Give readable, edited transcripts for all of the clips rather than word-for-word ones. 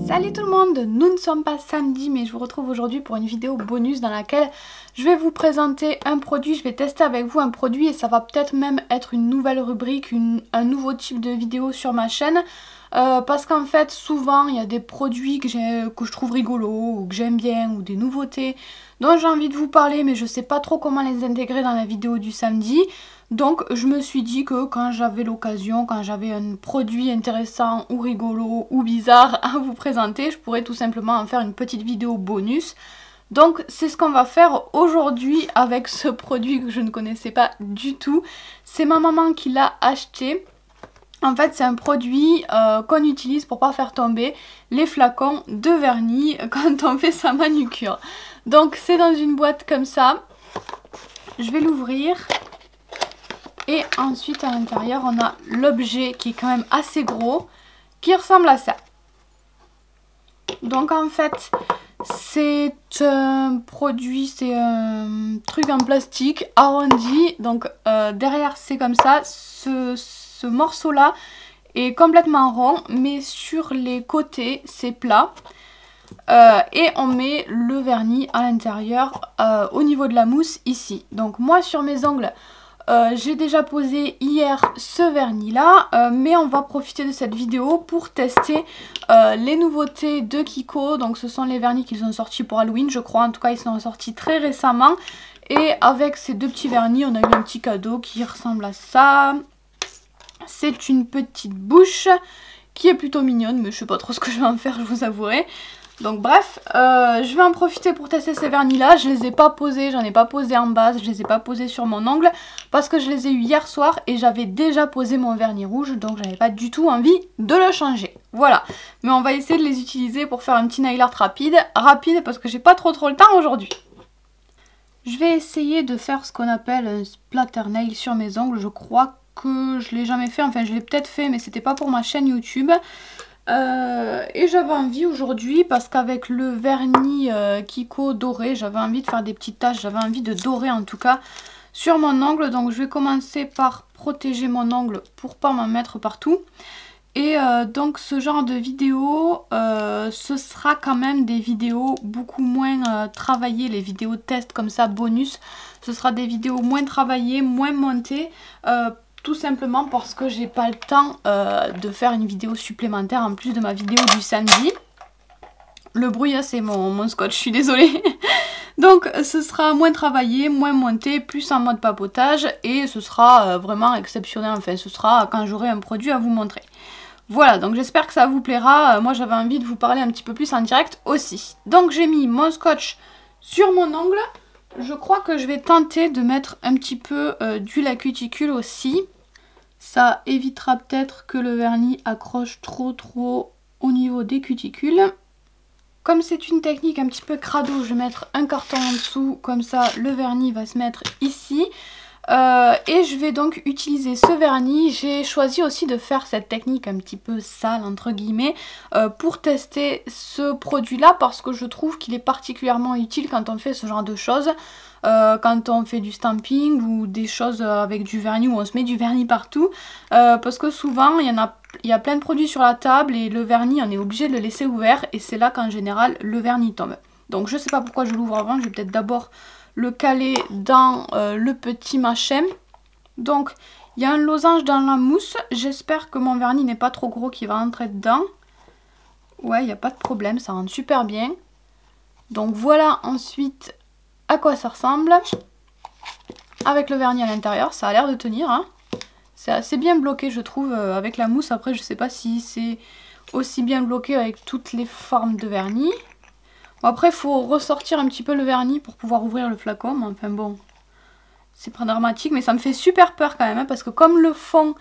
Salut tout le monde, nous ne sommes pas samedi mais je vous retrouve aujourd'hui pour une vidéo bonus dans laquelle je vais vous présenter un produit, je vais tester avec vous un produit et ça va peut-être même être une nouvelle rubrique, un nouveau type de vidéo sur ma chaîne. Parce qu'en fait souvent il y a des produits que je trouve rigolos ou que j'aime bien ou des nouveautés dont j'ai envie de vous parler mais je sais pas trop comment les intégrer dans la vidéo du samedi. Donc je me suis dit que quand j'avais l'occasion, quand j'avais un produit intéressant ou rigolo ou bizarre à vous présenter, je pourrais tout simplement en faire une petite vidéo bonus. Donc c'est ce qu'on va faire aujourd'hui avec ce produit que je ne connaissais pas du tout. C'est ma maman qui l'a acheté. En fait c'est un produit qu'on utilise pour pas faire tomber les flacons de vernis quand on fait sa manucure. Donc c'est dans une boîte comme ça. Je vais l'ouvrir. Et ensuite à l'intérieur on a l'objet qui est quand même assez gros, qui ressemble à ça. Donc en fait c'est un produit, c'est un truc en plastique arrondi. Donc derrière c'est comme ça, ce morceau là est complètement rond mais sur les côtés c'est plat. Et on met le vernis à l'intérieur au niveau de la mousse ici. Donc moi sur mes ongles j'ai déjà posé hier ce vernis là, mais on va profiter de cette vidéo pour tester les nouveautés de Kiko. Donc ce sont les vernis qu'ils ont sortis pour Halloween je crois, en tout cas ils sont sortis très récemment. Et avec ces deux petits vernis on a eu un petit cadeau qui ressemble à ça. C'est une petite bouche qui est plutôt mignonne mais je sais pas trop ce que je vais en faire, je vous avouerai. Donc bref, je vais en profiter pour tester ces vernis là. Je les ai pas posés, j'en ai pas posé en base, je les ai pas posés sur mon ongle parce que je les ai eu hier soir et j'avais déjà posé mon vernis rouge, donc j'avais pas du tout envie de le changer. Voilà, mais on va essayer de les utiliser pour faire un petit nail art rapide parce que j'ai pas trop le temps aujourd'hui. Je vais essayer de faire ce qu'on appelle un splatter nail sur mes ongles. Je crois que je l'ai jamais fait, enfin je l'ai peut-être fait mais c'était pas pour ma chaîne YouTube. Et j'avais envie aujourd'hui parce qu'avec le vernis Kiko doré j'avais envie de faire des petites taches, j'avais envie de dorer en tout cas sur mon ongle. Donc je vais commencer par protéger mon ongle pour pas m'en mettre partout. Et donc ce genre de vidéo ce sera quand même des vidéos beaucoup moins travaillées, les vidéos test comme ça bonus, ce sera des vidéos moins travaillées, moins montées. Tout simplement parce que j'ai pas le temps de faire une vidéo supplémentaire en plus de ma vidéo du samedi. Le bruit, c'est mon scotch, je suis désolée. Donc ce sera moins travaillé, moins monté, plus en mode papotage. Et ce sera vraiment exceptionnel, enfin ce sera quand j'aurai un produit à vous montrer. Voilà, donc j'espère que ça vous plaira. Moi j'avais envie de vous parler un petit peu plus en direct aussi. Donc j'ai mis mon scotch sur mon ongle. Je crois que je vais tenter de mettre un petit peu d'huile à cuticule aussi. Ça évitera peut-être que le vernis accroche trop au niveau des cuticules. Comme c'est une technique un petit peu crado, je vais mettre un carton en dessous, comme ça le vernis va se mettre ici. Et je vais donc utiliser ce vernis. J'ai choisi aussi de faire cette technique un petit peu sale entre guillemets pour tester ce produit là parce que je trouve qu'il est particulièrement utile quand on fait ce genre de choses. Quand on fait du stamping ou des choses avec du vernis où on se met du vernis partout. Parce que souvent il y a plein de produits sur la table et le vernis on est obligé de le laisser ouvert et c'est là qu'en général le vernis tombe. Donc je sais pas pourquoi je l'ouvre avant, je vais peut-être d'abord le caler dans le petit machin. Donc il y a un losange dans la mousse, j'espère que mon vernis n'est pas trop gros qui va rentrer dedans. Ouais, il n'y a pas de problème, ça rentre super bien. Donc voilà ensuite à quoi ça ressemble. Avec le vernis à l'intérieur, ça a l'air de tenir hein. C'est assez bien bloqué je trouve avec la mousse. Après je sais pas si c'est aussi bien bloqué avec toutes les formes de vernis. Bon, après il faut ressortir un petit peu le vernis pour pouvoir ouvrir le flacon. Mais enfin bon, c'est pas dramatique mais ça me fait super peur quand même hein, parce que comme le fond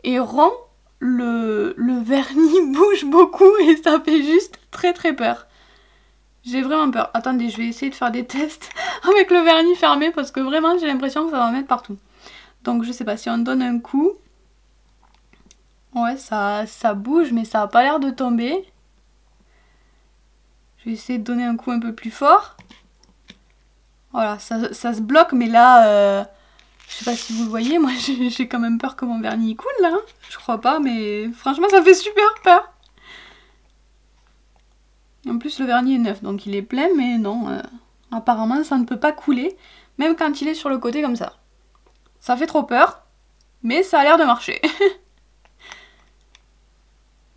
est rond, le vernis bouge beaucoup et ça fait juste très peur. J'ai vraiment peur. Attendez, je vais essayer de faire des tests avec le vernis fermé parce que vraiment j'ai l'impression que ça va mettre partout. Donc je sais pas si on donne un coup. Ouais, ça bouge mais ça a pas l'air de tomber. Je vais essayer de donner un coup un peu plus fort. Voilà, ça se bloque mais là... je sais pas si vous le voyez, moi j'ai quand même peur que mon vernis coule là. Je crois pas mais franchement ça fait super peur. En plus le vernis est neuf donc il est plein mais non, apparemment ça ne peut pas couler même quand il est sur le côté comme ça. Ça fait trop peur mais ça a l'air de marcher.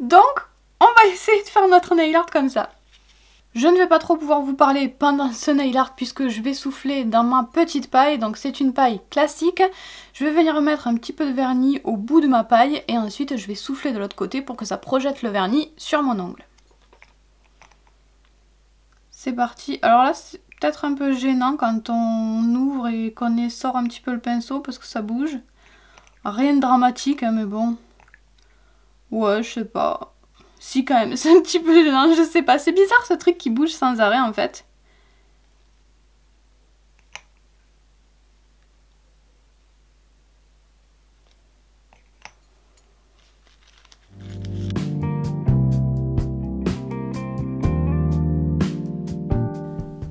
Donc on va essayer de faire notre nail art comme ça. Je ne vais pas trop pouvoir vous parler pendant ce nail art puisque je vais souffler dans ma petite paille. Donc c'est une paille classique. Je vais venir mettre un petit peu de vernis au bout de ma paille et ensuite je vais souffler de l'autre côté pour que ça projette le vernis sur mon ongle. C'est parti. Alors là c'est peut-être un peu gênant quand on ouvre et qu'on sort un petit peu le pinceau parce que ça bouge. Rien de dramatique hein, mais bon. Ouais je sais pas. Si quand même, c'est un petit peu gênant, je sais pas. C'est bizarre ce truc qui bouge sans arrêt en fait.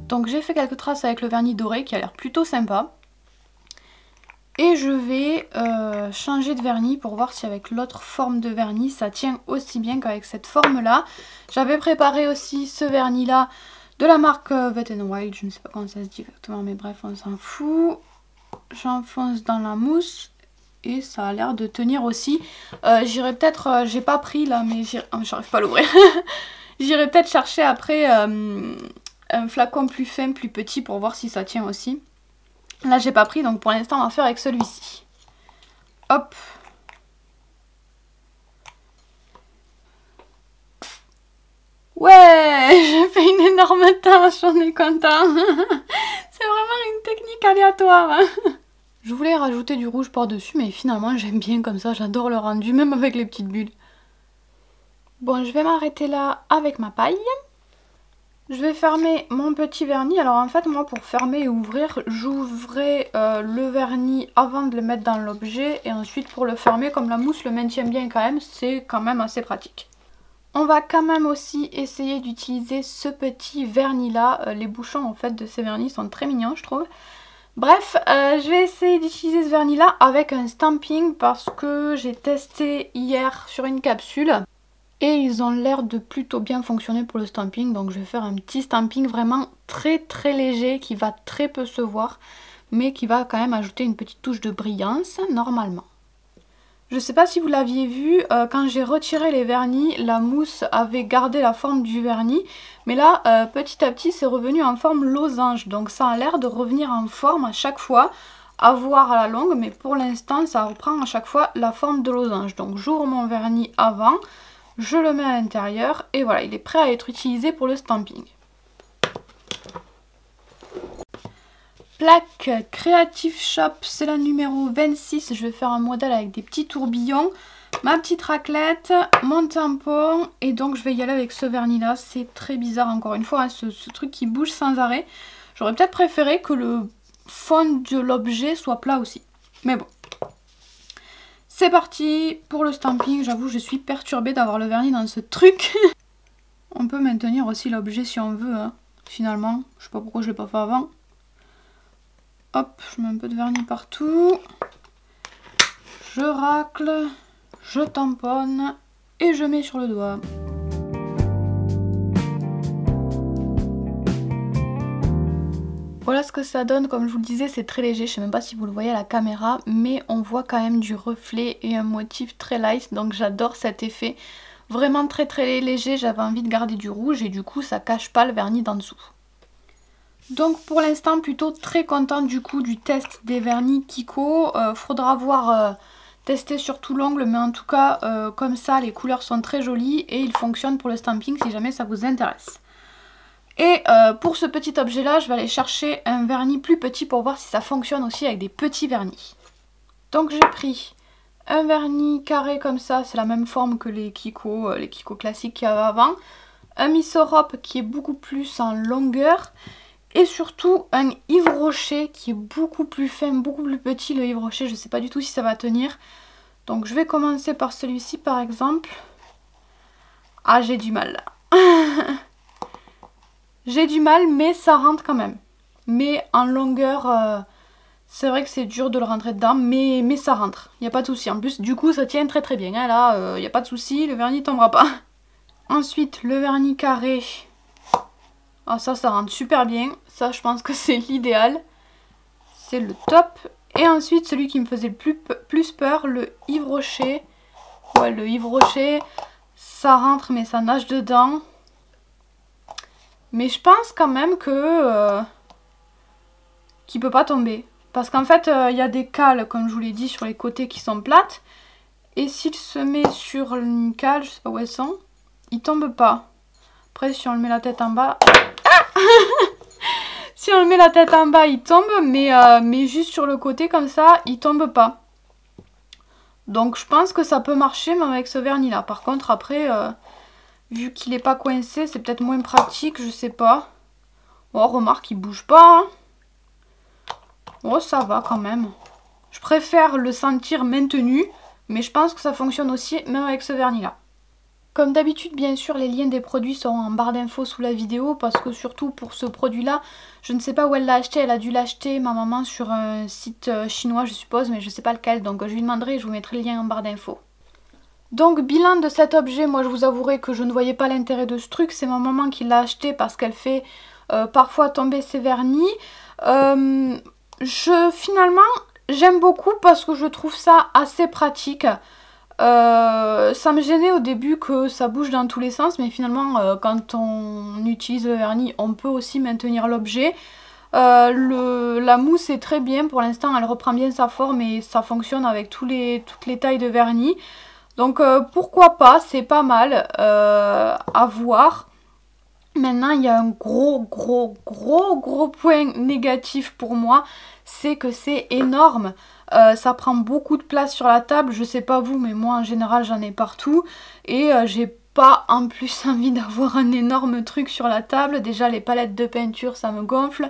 Donc j'ai fait quelques traces avec le vernis doré qui a l'air plutôt sympa. Et je vais changer de vernis pour voir si avec l'autre forme de vernis ça tient aussi bien qu'avec cette forme là. J'avais préparé aussi ce vernis là de la marque Wet n Wild, je ne sais pas comment ça se dit exactement mais bref on s'en fout. J'enfonce dans la mousse et ça a l'air de tenir aussi. J'irai peut-être, j'ai pas pris là mais j'arrive pas à l'ouvrir. J'irai peut-être chercher après un flacon plus fin, plus petit pour voir si ça tient aussi. Là j'ai pas pris donc pour l'instant on va faire avec celui-ci. Hop. Ouais, j'ai fait une énorme tâche, on est content. C'est vraiment une technique aléatoire. Je voulais rajouter du rouge par-dessus mais finalement j'aime bien comme ça, j'adore le rendu même avec les petites bulles. Bon je vais m'arrêter là avec ma paille. Je vais fermer mon petit vernis. Alors en fait moi pour fermer et ouvrir j'ouvrais le vernis avant de le mettre dans l'objet et ensuite pour le fermer comme la mousse le maintient bien quand même, c'est quand même assez pratique. On va quand même aussi essayer d'utiliser ce petit vernis là. Les bouchons en fait de ces vernis sont très mignons je trouve. Bref, je vais essayer d'utiliser ce vernis là avec un stamping parce que j'ai testé hier sur une capsule. Et ils ont l'air de plutôt bien fonctionner pour le stamping. Donc je vais faire un petit stamping vraiment très léger qui va très peu se voir. Mais qui va quand même ajouter une petite touche de brillance normalement. Je sais pas si vous l'aviez vu, quand j'ai retiré les vernis, la mousse avait gardé la forme du vernis. Mais là, petit à petit, c'est revenu en forme losange. Donc ça a l'air de revenir en forme à chaque fois. À voir à la longue, mais pour l'instant, ça reprend à chaque fois la forme de losange. Donc j'ouvre mon vernis avant. Je le mets à l'intérieur et voilà, il est prêt à être utilisé pour le stamping. Plaque Creative Shop, c'est la numéro 26. Je vais faire un modèle avec des petits tourbillons, ma petite raclette, mon tampon et donc je vais y aller avec ce vernis là. C'est très bizarre encore une fois, hein, ce truc qui bouge sans arrêt. J'aurais peut-être préféré que le fond de l'objet soit plat aussi. Mais bon. C'est parti pour le stamping. J'avoue je suis perturbée d'avoir le vernis dans ce truc. On peut maintenir aussi l'objet si on veut hein. Finalement. Je sais pas pourquoi je l'ai pas fait avant. Hop, je mets un peu de vernis partout. Je racle. Je tamponne. Et je mets sur le doigt. Voilà ce que ça donne, comme je vous le disais c'est très léger, je sais même pas si vous le voyez à la caméra, mais on voit quand même du reflet et un motif très light, donc j'adore cet effet. Vraiment très léger, j'avais envie de garder du rouge et du coup ça cache pas le vernis d'en dessous. Donc pour l'instant plutôt très contente du coup du test des vernis Kiko, faudra voir tester sur tout l'ongle, mais en tout cas comme ça les couleurs sont très jolies et ils fonctionnent pour le stamping si jamais ça vous intéresse. Et pour ce petit objet là je vais aller chercher un vernis plus petit pour voir si ça fonctionne aussi avec des petits vernis. Donc j'ai pris un vernis carré comme ça, c'est la même forme que les Kiko classiques qu'il y avait avant. Un Miss Europe qui est beaucoup plus en longueur. Et surtout un Yves Rocher qui est beaucoup plus fin, beaucoup plus petit. Le Yves Rocher je sais pas du tout si ça va tenir. Donc je vais commencer par celui-ci par exemple. Ah j'ai du mal là. J'ai du mal mais ça rentre quand même. Mais en longueur, c'est vrai que c'est dur de le rentrer dedans, mais ça rentre. Il n'y a pas de souci. En plus du coup ça tient très bien. Hein. Là, il n'y a pas de souci, le vernis ne tombera pas. Ensuite le vernis carré, Ah, ça rentre super bien. Ça, je pense que c'est l'idéal. C'est le top. Et ensuite, celui qui me faisait le plus peur, le Yves Rocher. Ouais, le Yves Rocher, ça rentre mais ça nage dedans. Mais je pense quand même que qu'il peut pas tomber. Parce qu'en fait, il y a des cales, comme je vous l'ai dit, sur les côtés qui sont plates. Et s'il se met sur une cale, je sais pas où elles sont, il tombe pas. Après, si on le met la tête en bas... Ah si on le met la tête en bas, il tombe, mais juste sur le côté comme ça, il tombe pas. Donc je pense que ça peut marcher même avec ce vernis là. Par contre après, vu qu'il n'est pas coincé, c'est peut-être moins pratique, je sais pas. Oh remarque, il bouge pas. Hein. Oh ça va quand même. Je préfère le sentir maintenu, mais je pense que ça fonctionne aussi même avec ce vernis là. Comme d'habitude, bien sûr, les liens des produits seront en barre d'infos sous la vidéo parce que surtout pour ce produit-là, je ne sais pas où elle l'a acheté. Elle a dû l'acheter, ma maman, sur un site chinois, je suppose, mais je ne sais pas lequel. Donc je lui demanderai et je vous mettrai le lien en barre d'infos. Donc bilan de cet objet, moi je vous avouerai que je ne voyais pas l'intérêt de ce truc. C'est ma maman qui l'a acheté parce qu'elle fait parfois tomber ses vernis. Finalement, j'aime beaucoup parce que je trouve ça assez pratique. Ça me gênait au début que ça bouge dans tous les sens, mais finalement quand on utilise le vernis, on peut aussi maintenir l'objet. La mousse est très bien, pour l'instant elle reprend bien sa forme et ça fonctionne avec toutes les tailles de vernis. Donc pourquoi pas, c'est pas mal à voir. Maintenant il y a un gros point négatif pour moi, c'est que c'est énorme. Ça prend beaucoup de place sur la table, je sais pas vous, mais moi en général j'en ai partout. Et j'ai pas en plus envie d'avoir un énorme truc sur la table. Déjà les palettes de peinture ça me gonfle.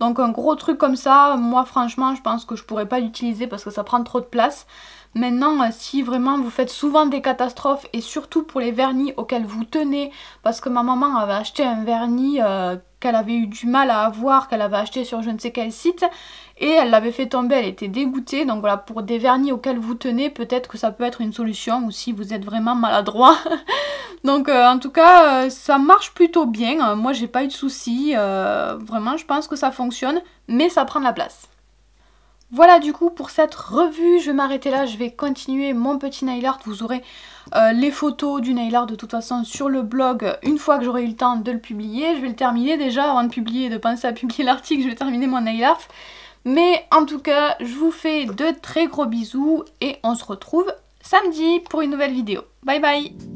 Donc un gros truc comme ça, moi franchement je pense que je pourrais pas l'utiliser parce que ça prend trop de place. Maintenant, si vraiment vous faites souvent des catastrophes et surtout pour les vernis auxquels vous tenez, parce que ma maman avait acheté un vernis qu'elle avait eu du mal à avoir, qu'elle avait acheté sur je ne sais quel site, et elle l'avait fait tomber, elle était dégoûtée. Donc voilà, pour des vernis auxquels vous tenez, peut-être que ça peut être une solution, ou si vous êtes vraiment maladroit. Donc en tout cas, ça marche plutôt bien. Moi j'ai pas eu de soucis, vraiment je pense que ça fonctionne, mais ça prend de la place. Voilà du coup pour cette revue, je vais m'arrêter là, je vais continuer mon petit nail art. Vous aurez les photos du nail art de toute façon sur le blog une fois que j'aurai eu le temps de le publier. Je vais le terminer déjà avant de publier, de penser à publier l'article, je vais terminer mon nail art. Mais en tout cas, je vous fais de très gros bisous et on se retrouve samedi pour une nouvelle vidéo. Bye bye!